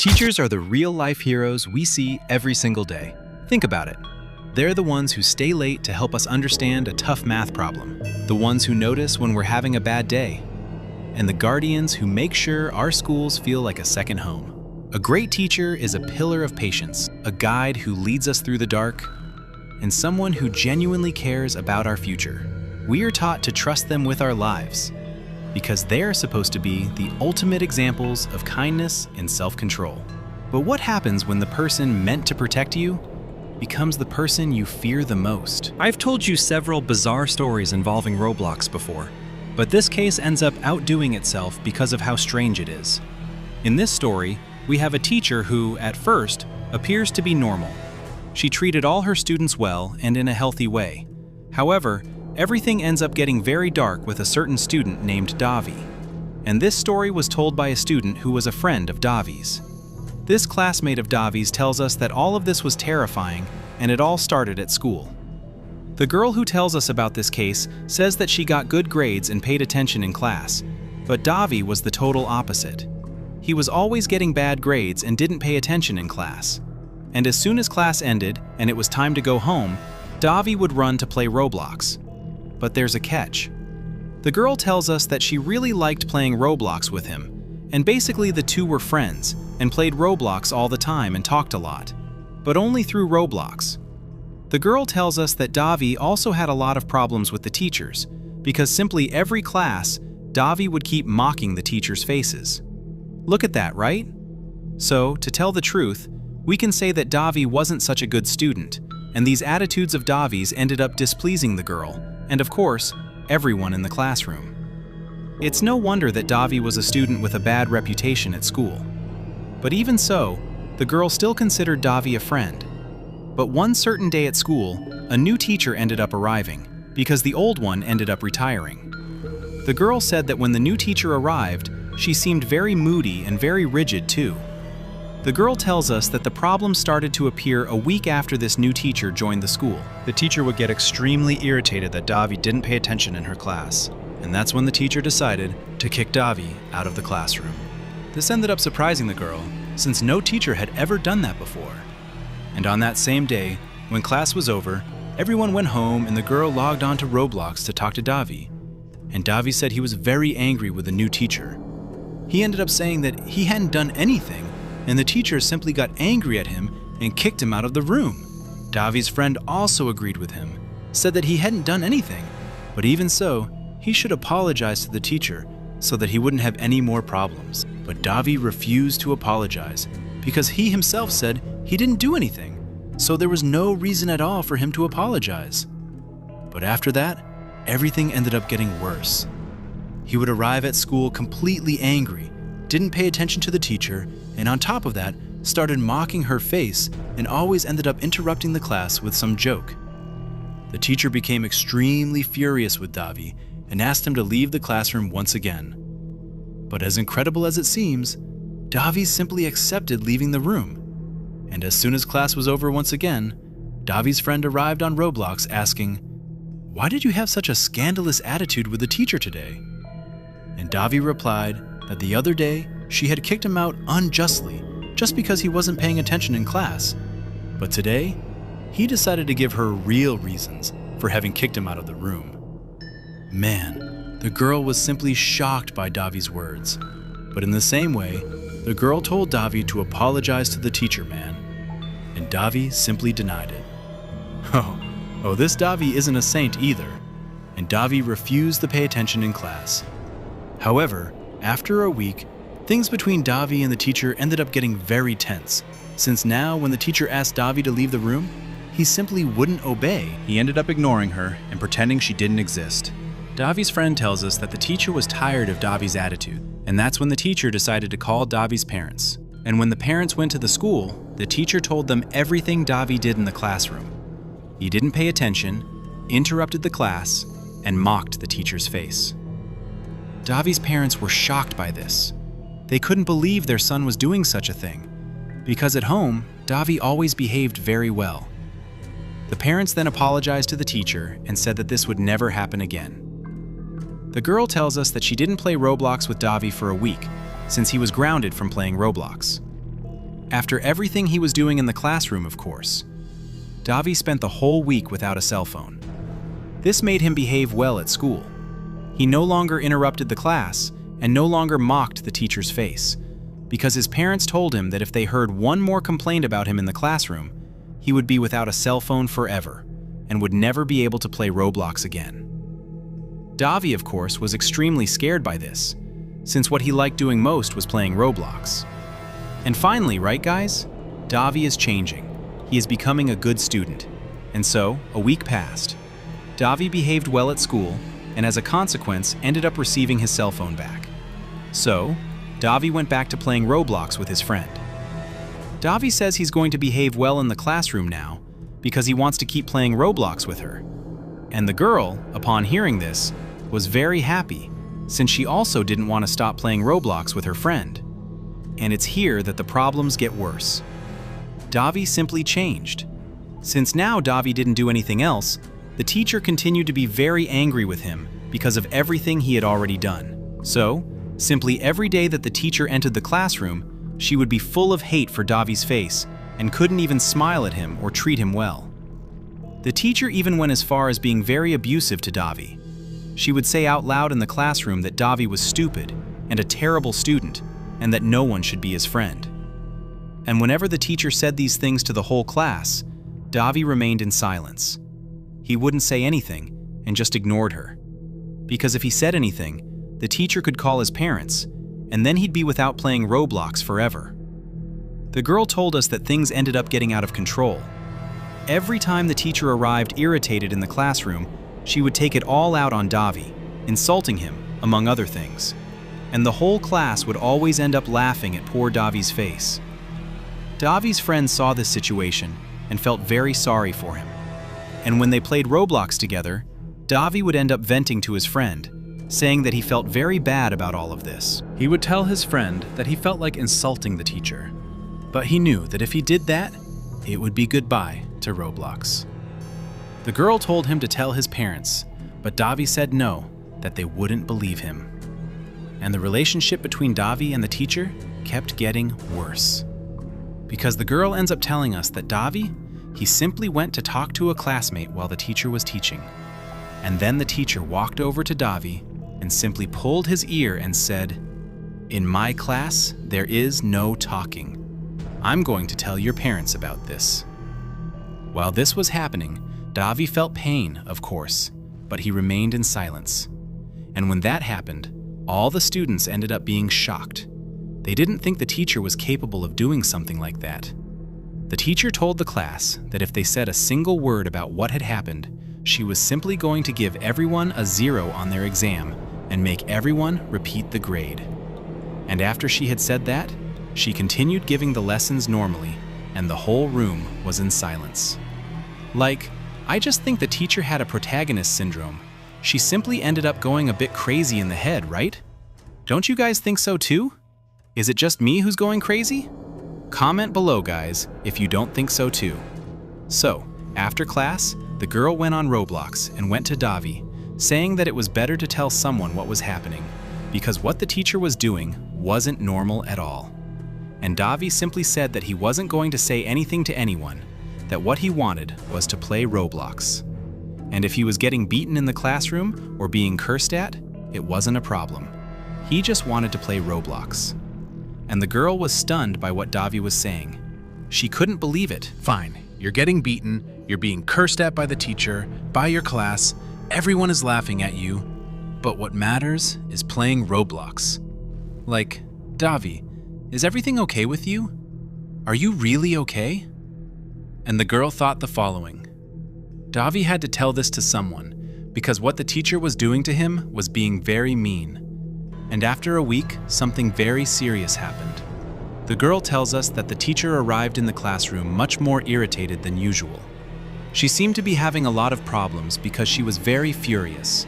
Teachers are the real-life heroes we see every single day. Think about it. They're the ones who stay late to help us understand a tough math problem, the ones who notice when we're having a bad day, and the guardians who make sure our schools feel like a second home. A great teacher is a pillar of patience, a guide who leads us through the dark, and someone who genuinely cares about our future. We are taught to trust them with our lives, because they are supposed to be the ultimate examples of kindness and self-control. But what happens when the person meant to protect you becomes the person you fear the most? I've told you several bizarre stories involving Roblox before, but this case ends up outdoing itself because of how strange it is. In this story, we have a teacher who, at first, appears to be normal. She treated all her students well and in a healthy way. However, everything ends up getting very dark with a certain student named Davi. And this story was told by a student who was a friend of Davi's. This classmate of Davi's tells us that all of this was terrifying, and it all started at school. The girl who tells us about this case says that she got good grades and paid attention in class, but Davi was the total opposite. He was always getting bad grades and didn't pay attention in class. And as soon as class ended and it was time to go home, Davi would run to play Roblox. But there's a catch. The girl tells us that she really liked playing Roblox with him, and basically the two were friends and played Roblox all the time and talked a lot, but only through Roblox. The girl tells us that Davi also had a lot of problems with the teachers, because simply every class, Davi would keep mocking the teachers' faces. Look at that, right? So, to tell the truth, we can say that Davi wasn't such a good student, and these attitudes of Davi's ended up displeasing the girl, and of course, everyone in the classroom. It's no wonder that Davi was a student with a bad reputation at school. But even so, the girl still considered Davi a friend. But one certain day at school, a new teacher ended up arriving, because the old one ended up retiring. The girl said that when the new teacher arrived, she seemed very moody and very rigid too. The girl tells us that the problem started to appear a week after this new teacher joined the school. The teacher would get extremely irritated that Davi didn't pay attention in her class, and that's when the teacher decided to kick Davi out of the classroom. This ended up surprising the girl, since no teacher had ever done that before. And on that same day, when class was over, everyone went home and the girl logged on to Roblox to talk to Davi. And Davi said he was very angry with the new teacher. He ended up saying that he hadn't done anything, and the teacher simply got angry at him and kicked him out of the room. Davi's friend also agreed with him, said that he hadn't done anything, but even so, he should apologize to the teacher so that he wouldn't have any more problems. But Davi refused to apologize because he himself said he didn't do anything, so there was no reason at all for him to apologize. But after that, everything ended up getting worse. He would arrive at school completely angry, didn't pay attention to the teacher, and on top of that, started mocking her face and always ended up interrupting the class with some joke. The teacher became extremely furious with Davi and asked him to leave the classroom once again. But as incredible as it seems, Davi simply accepted leaving the room. And as soon as class was over once again, Davi's friend arrived on Roblox asking, "Why did you have such a scandalous attitude with the teacher today?" And Davi replied that the other day she had kicked him out unjustly just because he wasn't paying attention in class. But today, he decided to give her real reasons for having kicked him out of the room. Man, the girl was simply shocked by Davi's words. But in the same way, the girl told Davi to apologize to the teacher man, and Davi simply denied it. Oh, this Davi isn't a saint either, and Davi refused to pay attention in class. However, after a week, things between Davi and the teacher ended up getting very tense, since now when the teacher asked Davi to leave the room, he simply wouldn't obey. He ended up ignoring her and pretending she didn't exist. Davi's friend tells us that the teacher was tired of Davi's attitude, and that's when the teacher decided to call Davi's parents. And when the parents went to the school, the teacher told them everything Davi did in the classroom. He didn't pay attention, interrupted the class, and mocked the teacher's face. Davi's parents were shocked by this. They couldn't believe their son was doing such a thing, because at home, Davi always behaved very well. The parents then apologized to the teacher and said that this would never happen again. The girl tells us that she didn't play Roblox with Davi for a week, since he was grounded from playing Roblox. After everything he was doing in the classroom, of course. Davi spent the whole week without a cell phone. This made him behave well at school. He no longer interrupted the class and no longer mocked the teacher's face, because his parents told him that if they heard one more complaint about him in the classroom, he would be without a cell phone forever and would never be able to play Roblox again. Davi, of course, was extremely scared by this, since what he liked doing most was playing Roblox. And finally, right guys? Davi is changing. He is becoming a good student. And so, a week passed. Davi behaved well at school, and as a consequence, ended up receiving his cell phone back. So, Davi went back to playing Roblox with his friend. Davi says he's going to behave well in the classroom now because he wants to keep playing Roblox with her. And the girl, upon hearing this, was very happy, since she also didn't want to stop playing Roblox with her friend. And it's here that the problems get worse. Davi simply changed. Since now Davi didn't do anything else, the teacher continued to be very angry with him because of everything he had already done. So, simply every day that the teacher entered the classroom, she would be full of hate for Davi's face and couldn't even smile at him or treat him well. The teacher even went as far as being very abusive to Davi. She would say out loud in the classroom that Davi was stupid and a terrible student, and that no one should be his friend. And whenever the teacher said these things to the whole class, Davi remained in silence. He wouldn't say anything and just ignored her. Because if he said anything, the teacher could call his parents, and then he'd be without playing Roblox forever. The girl told us that things ended up getting out of control. Every time the teacher arrived irritated in the classroom, she would take it all out on Davi, insulting him, among other things. And the whole class would always end up laughing at poor Davi's face. Davi's friends saw this situation and felt very sorry for him. And when they played Roblox together, Davi would end up venting to his friend, saying that he felt very bad about all of this. He would tell his friend that he felt like insulting the teacher, but he knew that if he did that, it would be goodbye to Roblox. The girl told him to tell his parents, but Davi said no, that they wouldn't believe him. And the relationship between Davi and the teacher kept getting worse. Because the girl ends up telling us that Davi, he simply went to talk to a classmate while the teacher was teaching. And then the teacher walked over to Davi and simply pulled his ear and said, "In my class, there is no talking. I'm going to tell your parents about this." While this was happening, Davi felt pain, of course, but he remained in silence. And when that happened, all the students ended up being shocked. They didn't think the teacher was capable of doing something like that. The teacher told the class that if they said a single word about what had happened, she was simply going to give everyone a 0 on their exam and make everyone repeat the grade. And after she had said that, she continued giving the lessons normally, and the whole room was in silence. Like, I just think the teacher had a protagonist syndrome. She simply ended up going a bit crazy in the head, right? Don't you guys think so too? Is it just me who's going crazy? Comment below, guys, if you don't think so too. So, after class, the girl went on Roblox and went to Davi, saying that it was better to tell someone what was happening, because what the teacher was doing wasn't normal at all. And Davi simply said that he wasn't going to say anything to anyone, that what he wanted was to play Roblox. And if he was getting beaten in the classroom or being cursed at, it wasn't a problem. He just wanted to play Roblox. And the girl was stunned by what Davi was saying. She couldn't believe it. Fine, you're getting beaten, you're being cursed at by the teacher, by your class, everyone is laughing at you, but what matters is playing Roblox. Like, Davi, is everything okay with you? Are you really okay? And the girl thought the following. Davi had to tell this to someone because what the teacher was doing to him was being very mean. And after a week, something very serious happened. The girl tells us that the teacher arrived in the classroom much more irritated than usual. She seemed to be having a lot of problems because she was very furious.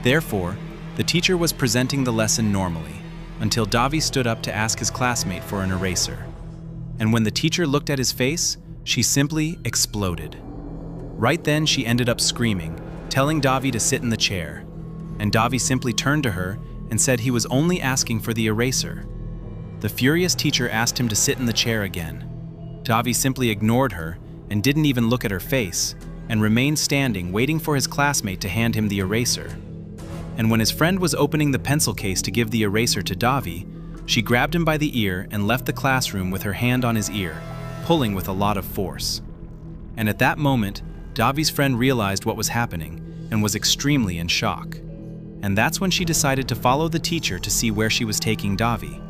Therefore, the teacher was presenting the lesson normally, until Davi stood up to ask his classmate for an eraser. And when the teacher looked at his face, she simply exploded. Right then, she ended up screaming, telling Davi to sit in the chair. And Davi simply turned to her and said he was only asking for the eraser. The furious teacher asked him to sit in the chair again. Davi simply ignored her and didn't even look at her face, and remained standing waiting for his classmate to hand him the eraser. And when his friend was opening the pencil case to give the eraser to Davi, she grabbed him by the ear and left the classroom with her hand on his ear, pulling with a lot of force. And at that moment, Davi's friend realized what was happening and was extremely in shock. And that's when she decided to follow the teacher to see where she was taking Davi.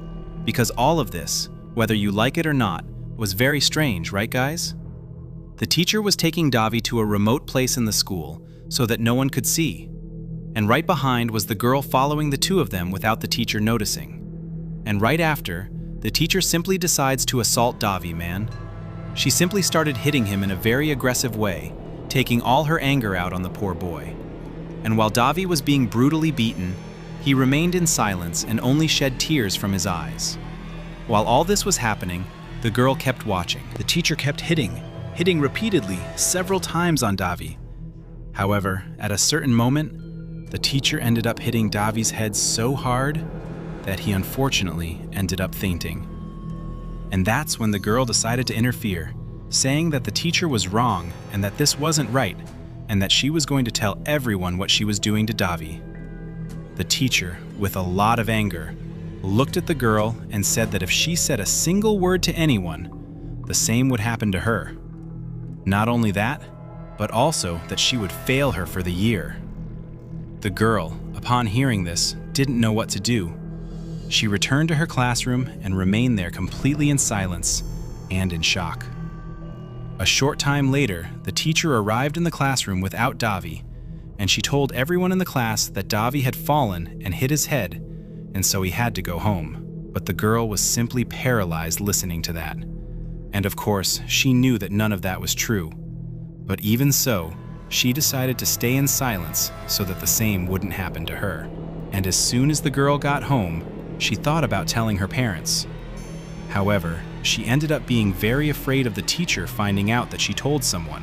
Because all of this, whether you like it or not, was very strange, right guys? The teacher was taking Davi to a remote place in the school so that no one could see. And right behind was the girl following the two of them without the teacher noticing. And right after, the teacher simply decides to assault Davi, man. She simply started hitting him in a very aggressive way, taking all her anger out on the poor boy. And while Davi was being brutally beaten, he remained in silence and only shed tears from his eyes. While all this was happening, the girl kept watching. The teacher kept hitting repeatedly, several times on Davi. However, at a certain moment, the teacher ended up hitting Davi's head so hard that he unfortunately ended up fainting. And that's when the girl decided to interfere, saying that the teacher was wrong and that this wasn't right, and that she was going to tell everyone what she was doing to Davi. The teacher, with a lot of anger, looked at the girl and said that if she said a single word to anyone, the same would happen to her. Not only that, but also that she would fail her for the year. The girl, upon hearing this, didn't know what to do. She returned to her classroom and remained there completely in silence and in shock. A short time later, the teacher arrived in the classroom without Davi, and she told everyone in the class that Davi had fallen and hit his head, and so he had to go home. But the girl was simply paralyzed listening to that. And of course, she knew that none of that was true. But even so, she decided to stay in silence so that the same wouldn't happen to her. And as soon as the girl got home, she thought about telling her parents. However, she ended up being very afraid of the teacher finding out that she told someone.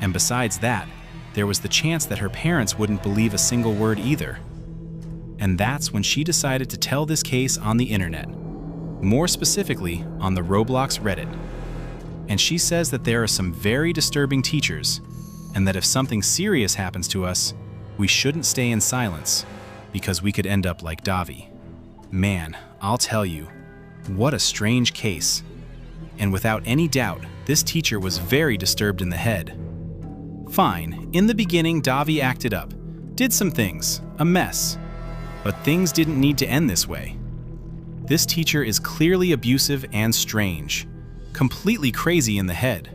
And besides that, there was the chance that her parents wouldn't believe a single word either. And that's when she decided to tell this case on the internet, more specifically on the Roblox Reddit. And she says that there are some very disturbing teachers, and that if something serious happens to us, we shouldn't stay in silence, because we could end up like Davi. Man, I'll tell you, what a strange case. And without any doubt, this teacher was very disturbed in the head. Fine, in the beginning Davi acted up, did some things, a mess. But things didn't need to end this way. This teacher is clearly abusive and strange, completely crazy in the head.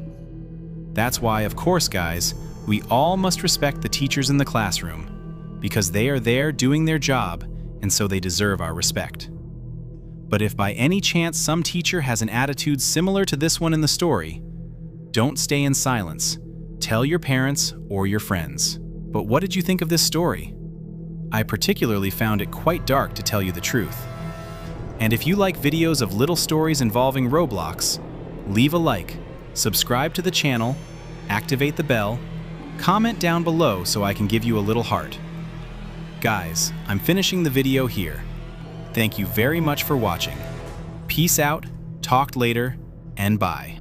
That's why, of course, guys, we all must respect the teachers in the classroom, because they are there doing their job, and so they deserve our respect. But if by any chance some teacher has an attitude similar to this one in the story, don't stay in silence. Tell your parents or your friends. But what did you think of this story? I particularly found it quite dark, to tell you the truth. And if you like videos of little stories involving Roblox, leave a like, subscribe to the channel, activate the bell, comment down below so I can give you a little heart. Guys, I'm finishing the video here. Thank you very much for watching. Peace out, talk later, and bye.